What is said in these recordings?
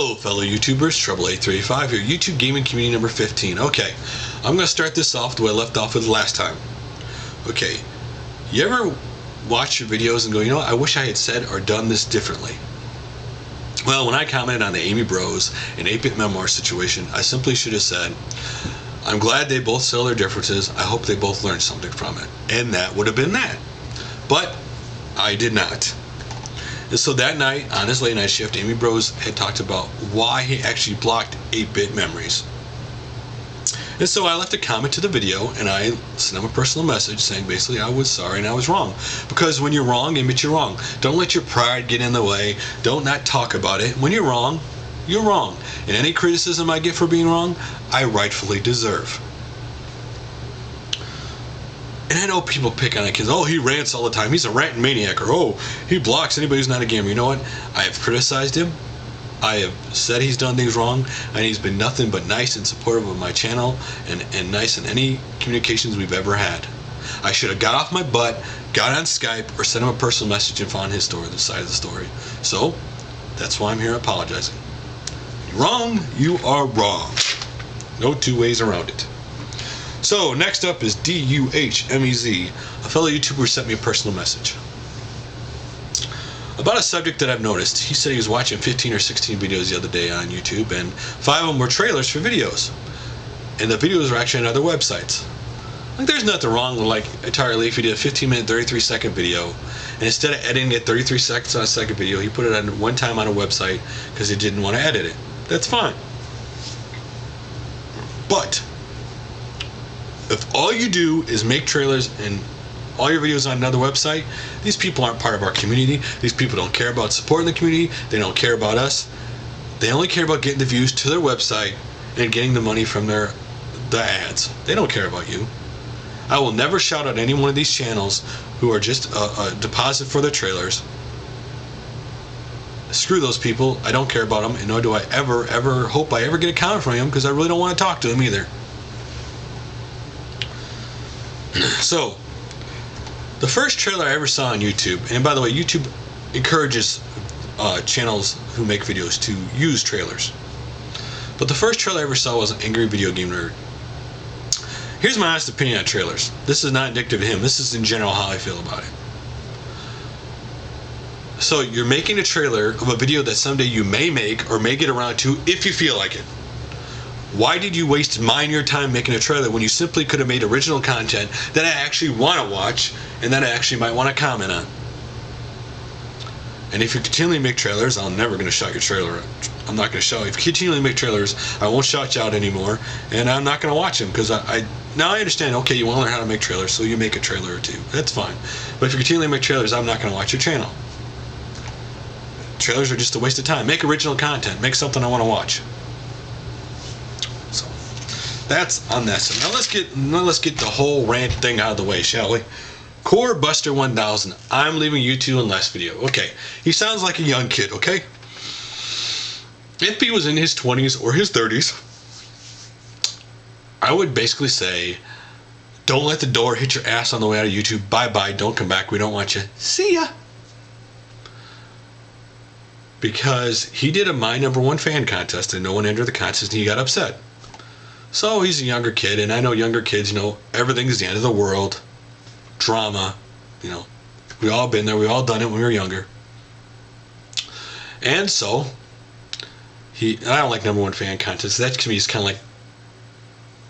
Hello fellow YouTubers, Trouble8385 here, YouTube Gaming Community number 15. Okay, I'm going to start this off the way I left off with last time. Okay, you ever watch your videos and go, you know what, I wish I had said or done this differently? Well, when I commented on the Amisbros and 8-Bit Memoir situation, I simply should have said, I'm glad they both saw their differences, I hope they both learned something from it. And that would have been that. But I did not. And so that night, on his late night shift, Amisbros had talked about why he actually blocked 8-bit memories. And so I left a comment to the video, and I sent him a personal message saying basically I was sorry and I was wrong. Because when you're wrong, admit you're wrong. Don't let your pride get in the way. Don't not talk about it. When you're wrong, you're wrong. And any criticism I get for being wrong, I rightfully deserve. And I know people pick on it because, oh, he rants all the time. He's a ranting maniac. Or, oh, he blocks anybody who's not a gamer. You know what? I have criticized him. I have said he's done things wrong. And he's been nothing but nice and supportive of my channel and nice in any communications we've ever had. I should have got off my butt, got on Skype, or sent him a personal message and found his story, the side of the story. So, that's why I'm here apologizing. You're wrong. You are wrong. No two ways around it. So, next up is DUHMEZ. A fellow YouTuber sent me a personal message about a subject that I've noticed. He said he was watching 15 or 16 videos the other day on YouTube, and 5 of them were trailers for videos. And the videos were actually on other websites. Like, there's nothing wrong with, like, entirely if he did a 15-minute, 33-second video, and instead of editing it 33 seconds on a second video, he put it on one time on a website because he didn't want to edit it. That's fine. But if all you do is make trailers and all your videos on another website, these people aren't part of our community. These people don't care about supporting the community. They don't care about us. They only care about getting the views to their website and getting the money from the ads. They don't care about you. I will never shout out any one of these channels who are just a deposit for their trailers. Screw those people. I don't care about them, and nor do I ever hope I ever get a comment from them because I really don't want to talk to them either. So, the first trailer I ever saw on YouTube, and by the way, YouTube encourages channels who make videos to use trailers. But the first trailer I ever saw was an Angry Video Game Nerd. Here's my honest opinion on trailers. This is not indicative of him. This is in general how I feel about it. So, you're making a trailer of a video that someday you may make or may get around to if you feel like it. Why did you waste mine and your time making a trailer when you simply could have made original content that I actually want to watch and that I actually might want to comment on? And if you continually make trailers, I'm never going to shout your trailer. I'm not going to shout. If you continually make trailers, I won't shout you out anymore, and I'm not going to watch them because now I understand. Okay, you want to learn how to make trailers, so you make a trailer or two. That's fine. But if you continually make trailers, I'm not going to watch your channel. Trailers are just a waste of time. Make original content. Make something I want to watch. That's on that. So now let's get the whole rant thing out of the way, shall we? Core Buster 1000. I'm leaving YouTube in last video. Okay, he sounds like a young kid. Okay, if he was in his 20s or his 30s, I would basically say, don't let the door hit your ass on the way out of YouTube. Bye bye. Don't come back. We don't want you. See ya. Because he did a My Number One fan contest and no one entered the contest and he got upset. So he's a younger kid, and I know younger kids, everything's the end of the world. Drama, we all been there, we all done it when we were younger. And so, I don't like number one fan contests. That to me is kind of like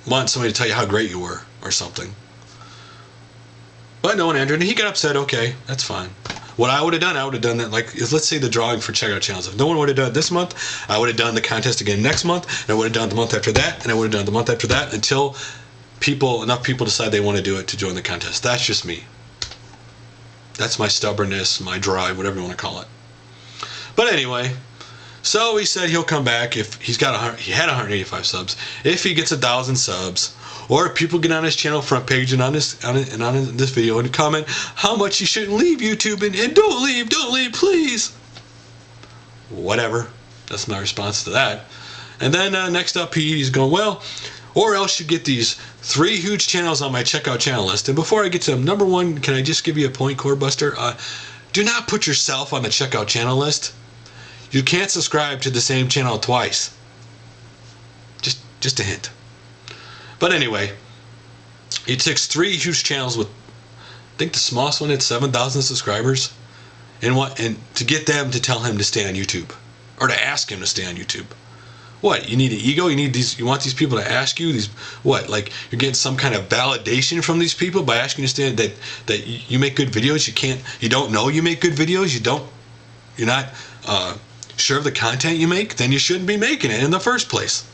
wanting somebody to tell you how great you were, or something. But no one entered, and he got upset. Okay, that's fine. What I would have done that, let's say the drawing for checkout channels. If no one would have done it this month, I would have done the contest again next month, and I would have done the month after that, and I would have done the month after that, until enough people decide they want to do it to join the contest. That's just me. That's my stubbornness, my drive, whatever you want to call it. But anyway, so he said he'll come back if he had 185 subs. If he gets 1,000 subs, or if people get on his channel front page and on this video and comment how much he shouldn't leave YouTube and don't leave, please. Whatever. That's my response to that. And then next up he's going, well, or else you get these 3 huge channels on my checkout channel list. And before I get to them, number 1, can I just give you a point, Core Buster? Do not put yourself on the checkout channel list. You can't subscribe to the same channel twice. Just a hint. But anyway, he takes 3 huge channels with, I think the smallest one had 7,000 subscribers, and to get them to tell him to stay on YouTube, or to ask him to stay on YouTube. What, you need an ego? You want these people to ask you like you're getting some kind of validation from these people by asking you to stand that you make good videos. You don't know you make good videos. You're not sure of the content you make. Then you shouldn't be making it in the first place.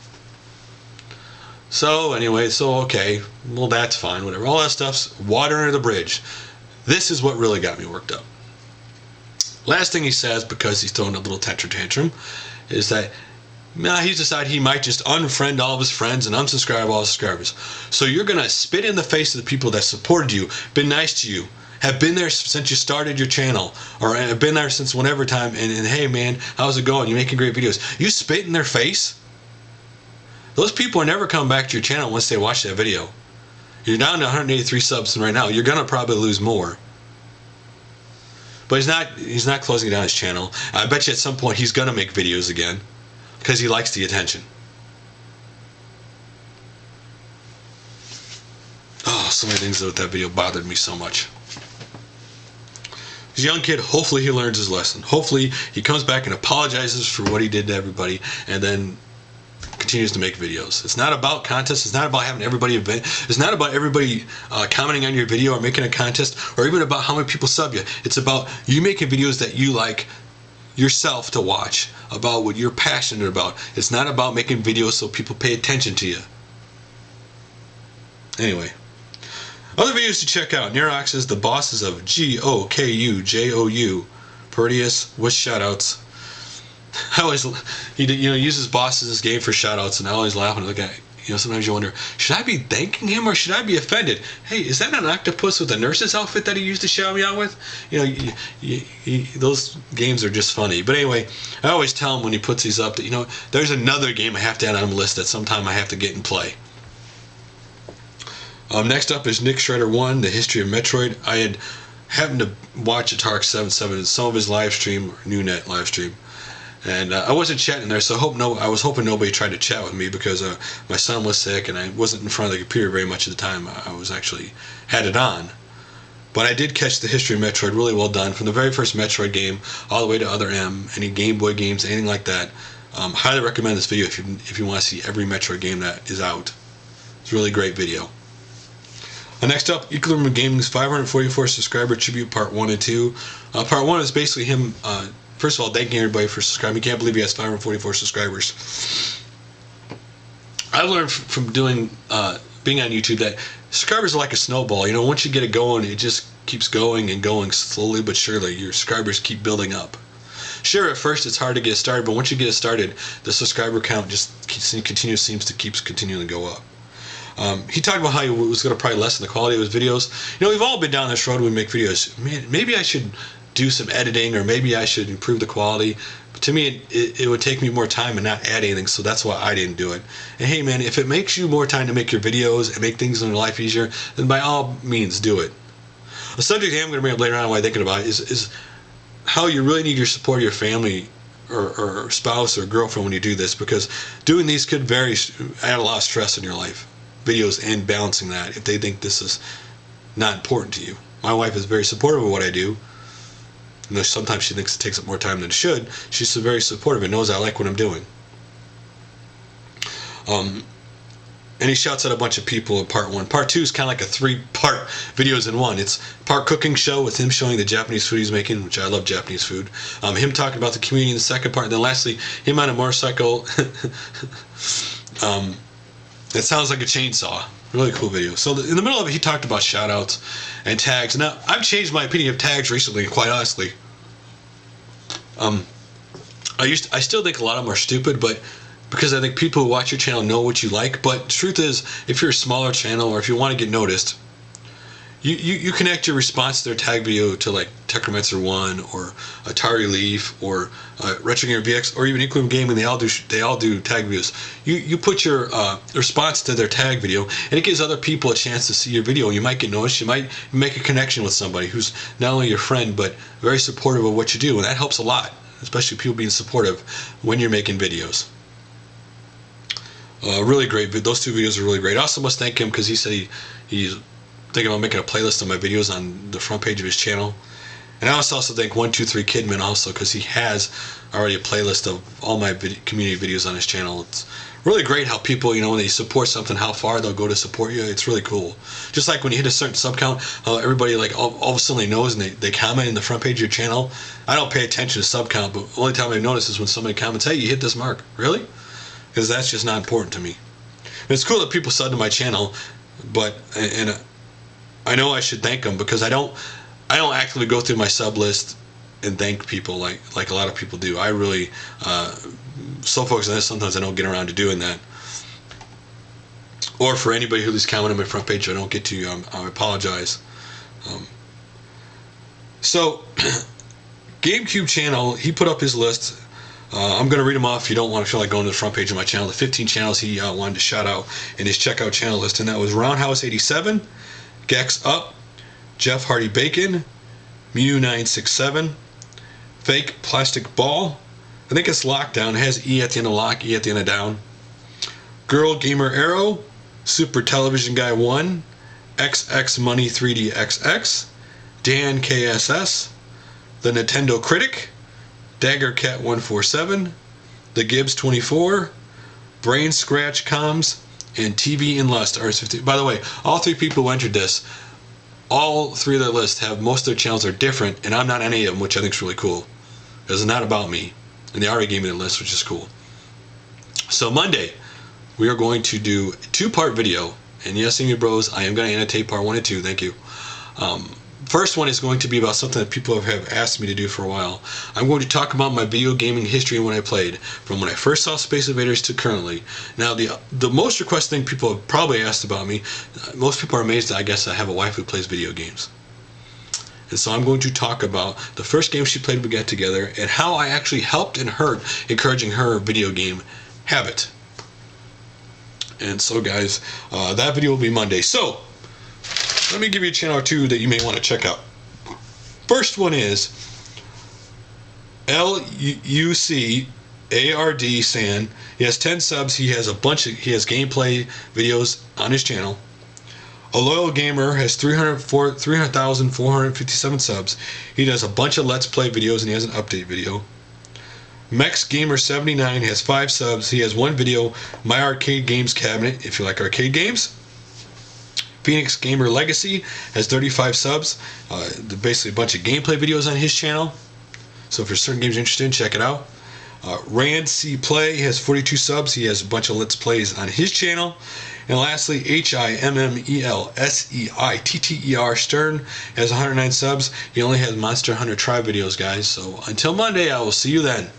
So anyway, okay, well, that's fine, whatever. All that stuff's water under the bridge. This is what really got me worked up. Last thing he says, because he's throwing a little tantrum, is that he's decided he might just unfriend all of his friends and unsubscribe all his subscribers. So you're going to spit in the face of the people that supported you, been nice to you, have been there since you started your channel, or have been there since whenever time, and hey man, how's it going? You're making great videos. You spit in their face? Those people are never coming back to your channel once they watch that video. You're down to 183 subs right now. You're going to probably lose more. But he's not closing down his channel. I bet you at some point he's going to make videos again, because he likes the attention. Oh, so many things about that video bothered me so much. He's a young kid. Hopefully he learns his lesson. Hopefully he comes back and apologizes for what he did to everybody, and then continues to make videos. It's not about contests. It's not about having everybody event. It's not about everybody commenting on your video or making a contest, or even about how many people sub you. It's about you making videos that you like yourself to watch, about what you're passionate about. It's not about making videos so people pay attention to you. Anyway, other videos to check out. Narox is the bosses of GOKUJOU. PARODIUS with shoutouts. I always, he uses bosses this game for shoutouts, and I always laugh when I look at it. Sometimes you wonder, should I be thanking him or should I be offended? Hey, is that an octopus with a nurse's outfit that he used to shout me out with? Those games are just funny. But anyway, I always tell him when he puts these up that, there's another game I have to add on the list that sometime I have to get and play. Next up is Nick Shredder 1, The History of Metroid. I had happened to watch Atark77, some of his live stream, or NewNet live stream. And I wasn't chatting there, so I was hoping nobody tried to chat with me, because my son was sick and I wasn't in front of the computer very much at the time. I was actually had it on. But I did catch the history of Metroid really well done, from the very first Metroid game all the way to Other M, any Game Boy games, anything like that. Highly recommend this video if you want to see every Metroid game that is out. It's a really great video. Next up, Equilibrium Gaming's 544 subscriber tribute part 1 and 2. Part 1 is basically him, first of all, thanking everybody for subscribing. Can't believe he has 544 subscribers. I've learned from being on YouTube that subscribers are like a snowball. Once you get it going, it just keeps going and going slowly but surely. Your subscribers keep building up. Sure, at first it's hard to get started, but once you get it started, the subscriber count just seems to keep continuing to go up. He talked about how he was going to probably lessen the quality of his videos. We've all been down this road when we make videos. Man, maybe I should do some editing, or maybe I should improve the quality. But to me, it would take me more time and not add anything, so that's why I didn't do it. And hey man, if it makes you more time to make your videos and make things in your life easier, then by all means do it. A subject I'm going to bring up later on while I'm thinking about is how you really need your support of your family or spouse or girlfriend when you do this, because doing these could add a lot of stress in your life. Videos and balancing that if they think this is not important to you. My wife is very supportive of what I do. Sometimes she thinks it takes up more time than it should. She's very supportive and knows I like what I'm doing. And he shouts at a bunch of people in part 1. Part 2 is kind of like a 3-part videos in one. It's part cooking show with him showing the Japanese food he's making, which I love Japanese food. Him talking about the community in the second part. And then lastly, him on a motorcycle. It sounds like a chainsaw. Really cool video. So in the middle of it, he talked about shoutouts and tags. Now, I've changed my opinion of tags recently, quite honestly. I still think a lot of them are stupid, but because I think people who watch your channel know what you like. But the truth is, if you're a smaller channel or if you want to get noticed, you connect your response to their tag video to like Techromancer 1 or Atari Leaf or Retro Gamer VX or even Equilibrium Gaming. They all do tag videos. You put your response to their tag video, and it gives other people a chance to see your video. You might get noticed. You might make a connection with somebody who's not only your friend but very supportive of what you do, and that helps a lot. especially people being supportive when you're making videos. Really great. Those two videos are really great. I also must thank him because he said he's thinking about making a playlist of my videos on the front page of his channel. And I must also thank 123 Kidman also because he has already a playlist of all my community videos on his channel. It's really great how people, when they support something, how far they'll go to support you. It's really cool. Just like when you hit a certain sub count, everybody like all of a sudden they knows and they comment in the front page of your channel. I don't pay attention to sub count, but the only time I notice is when somebody comments, "Hey, you hit this mark." Really? Because that's just not important to me. And it's cool that people sub to my channel, but and I know I should thank them because I don't actively go through my sub list and thank people like a lot of people do. I really so focused on this, sometimes I don't get around to doing that. Or for anybody who leaves comment on my front page I don't get to, I apologize. So Gamcubechannel, he put up his list. I'm going to read them off if you don't want to feel like going to the front page of my channel. The 15 channels he wanted to shout out in his checkout channel list, and that was Roundhouse 87, Gex Up, Jeff Hardy Bacon, Mew967, Fake Plastic Ball, I think it's Lockdown, it has E at the end of lock, E at the end of down, Girl Gamer Arrow, Super Television Guy 1, XX Money 3D XX, Dan KSS, The Nintendo Critic, Dagger Cat 147, The Gibbs 24, Brain Scratch Comms, and TV in Lust RS50. By the way, all three people who entered this, all three of their lists have, most of their channels are different, and I'm not any of them, which I think is really cool. Because it's not about me. And they already gave me the list, which is cool. So Monday, we are going to do a two-part video. And yes, Amisbros, I am going to annotate part 1 and 2. Thank you. First one is going to be about something that people have asked me to do for a while. I'm going to talk about my video gaming history and when I played, from when I first saw Space Invaders to currently. Now, the most requested thing people have probably asked about me, most people are amazed that I guess I have a wife who plays video games. And so I'm going to talk about the first game she played we got together and how I actually helped and hurt encouraging her video game habit. And so guys, that video will be Monday. So, let me give you a channel or two that you may want to check out. First one is LUCARD San. He has 10 subs. He has gameplay videos on his channel. A Loyal Gamer has 300,457 subs. He does a bunch of Let's Play videos and he has an update video. Mex Gamer 79 has 5 subs. He has one video, My Arcade Games Cabinet, if you like arcade games. Phoenix Gamer Legacy has 35 subs. Basically a bunch of gameplay videos on his channel. So if there's certain games you're interested in, check it out. Rand C Play has 42 subs. He has a bunch of Let's Plays on his channel. And lastly, HIMMELSEITTER Stern has 109 subs. He only has Monster Hunter Tribe videos, guys. So until Monday, I will see you then.